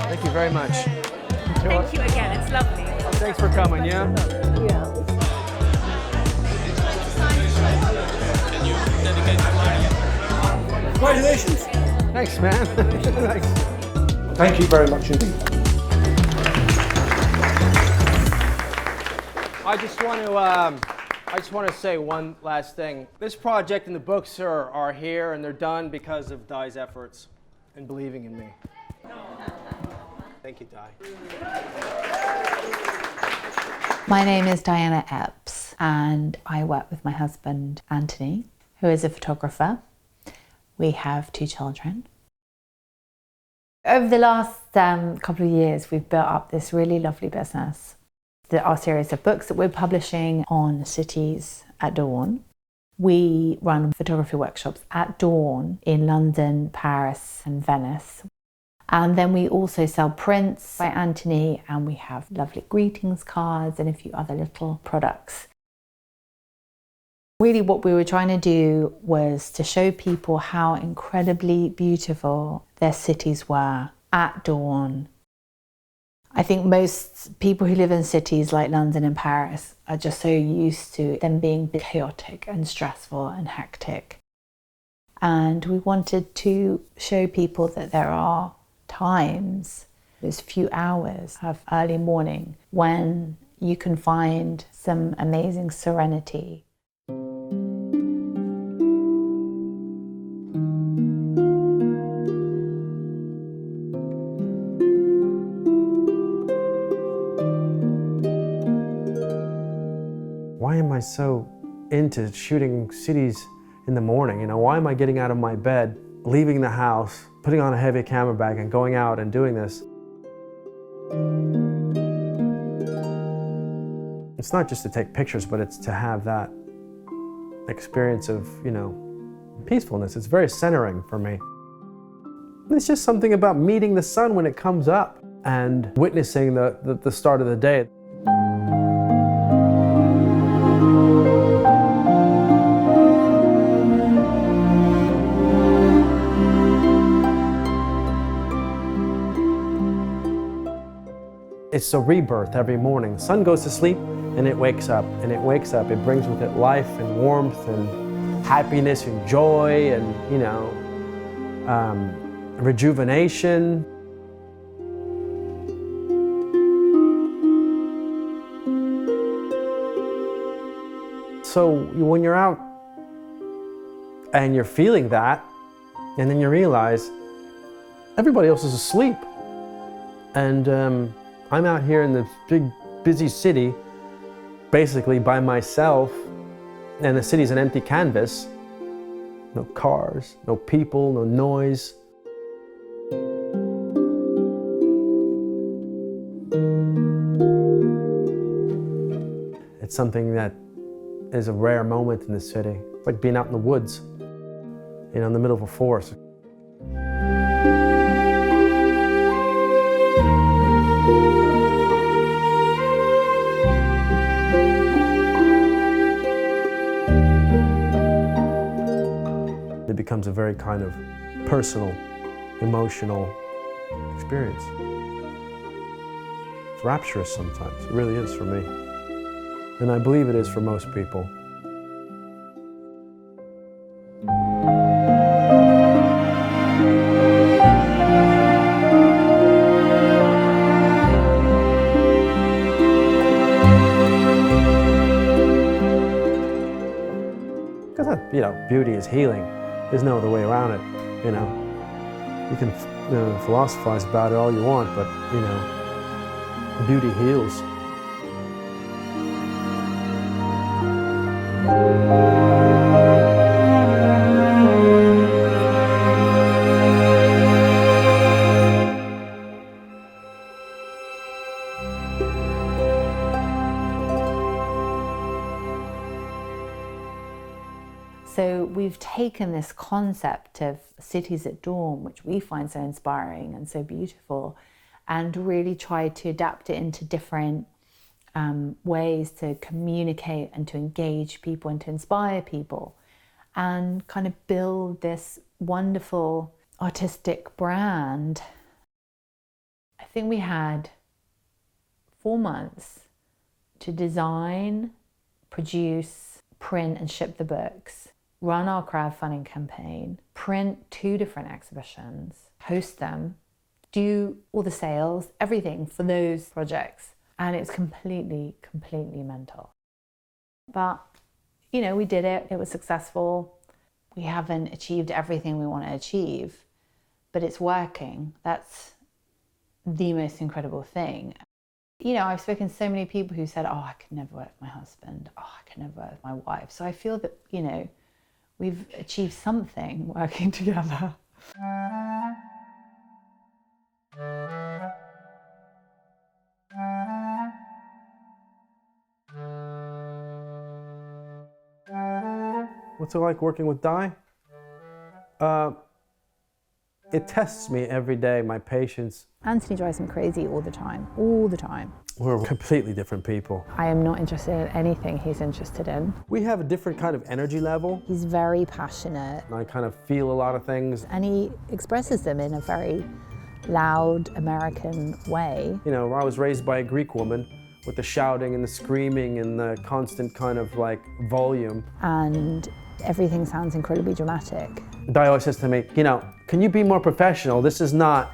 Thank you very much. Thank you again, it's lovely. Thanks for coming, yeah? Congratulations. Thanks, man. Thanks. Thank you very much indeed. I just want to say one last thing. This project and the books are here and they're done because of Di's efforts and believing in me. Thank you, Di. My name is Diana Epps and I work with my husband Anthony, who is a photographer. We have 2 children. Over the last couple of years, we've built up this really lovely business. There are a series of books that we're publishing on cities at dawn. We run photography workshops at dawn in London, Paris and Venice. And then we also sell prints by Anthony, and we have lovely greetings cards and a few other little products. Really what we were trying to do was to show people how incredibly beautiful their cities were at dawn. I think most people who live in cities like London and Paris are just so used to them being chaotic and stressful and hectic. And we wanted to show people that there are times, those few hours of early morning, when you can find some amazing serenity. Why am I so into shooting cities in the morning? You know, why am I getting out of my bed, leaving the house, putting on a heavy camera bag and going out and doing this? It's not just to take pictures, but it's to have that experience of, you know, peacefulness. It's very centering for me. It's just something about meeting the sun when it comes up and witnessing the start of the day. It's a rebirth every morning. The sun goes to sleep and it wakes up, and it wakes up. It brings with it life and warmth and happiness and joy and, you know, rejuvenation. So when you're out and you're feeling that, and then you realize everybody else is asleep. And I'm out here in the big, busy city, basically by myself, and the city's an empty canvas. No cars, no people, no noise. It's something that is a rare moment in the city. It's like being out in the woods, you know, in the middle of a forest. It becomes a very kind of personal, emotional experience. It's rapturous sometimes, it really is for me. And I believe it is for most people. Because, you know, beauty is healing. There's no other way around it, you know. You can philosophize about it all you want, but, you know, beauty heals. So we've taken this concept of cities at dawn, which we find so inspiring and so beautiful, and really tried to adapt it into different ways to communicate and to engage people and to inspire people and kind of build this wonderful artistic brand. I think we had 4 months to design, produce, print and ship the books, run our crowdfunding campaign, print 2 different exhibitions, host them, do all the sales, everything for those projects. And it's completely mental. But, you know, we did it. It was successful. We haven't achieved everything we want to achieve, but it's working. That's the most incredible thing. You know, I've spoken to so many people who said, oh, I could never work with my husband. Oh, I could never work with my wife. So I feel that, you know, we've achieved something working together. What's it like working with Di? It tests me every day, my patience. Anthony drives me crazy all the time. We're completely different people. I am not interested in anything he's interested in. We have a different kind of energy level. He's very passionate. I kind of feel a lot of things. And he expresses them in a very loud American way. You know, I was raised by a Greek woman with the shouting and the screaming and the constant kind of like volume. And everything sounds incredibly dramatic. Di always says to me, you know, can you be more professional? This is not,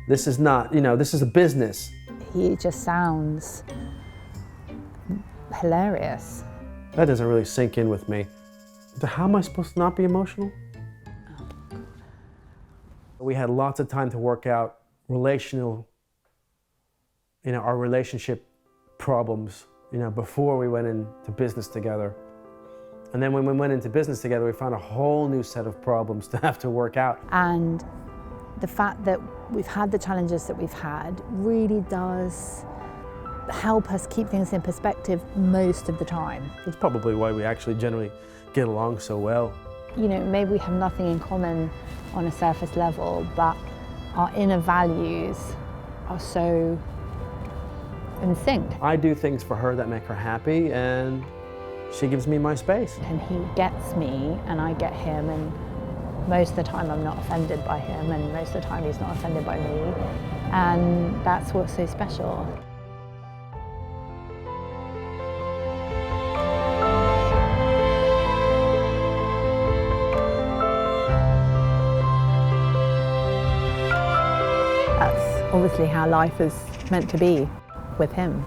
you know, this is a business. He just sounds hilarious. That doesn't really sink in with me. How am I supposed to not be emotional? We had lots of time to work out relational, you know, our relationship problems, you know, before we went into business together. And then when we went into business together, we found a whole new set of problems to have to work out. And the fact that we've had the challenges that we've had really does help us keep things in perspective most of the time. It's probably why we actually generally get along so well. You know, maybe we have nothing in common on a surface level, but our inner values are so in sync. I do things for her that make her happy, and she gives me my space. And he gets me and I get him, and most of the time I'm not offended by him, and most of the time he's not offended by me. And that's what's so special. That's obviously how life is meant to be with him.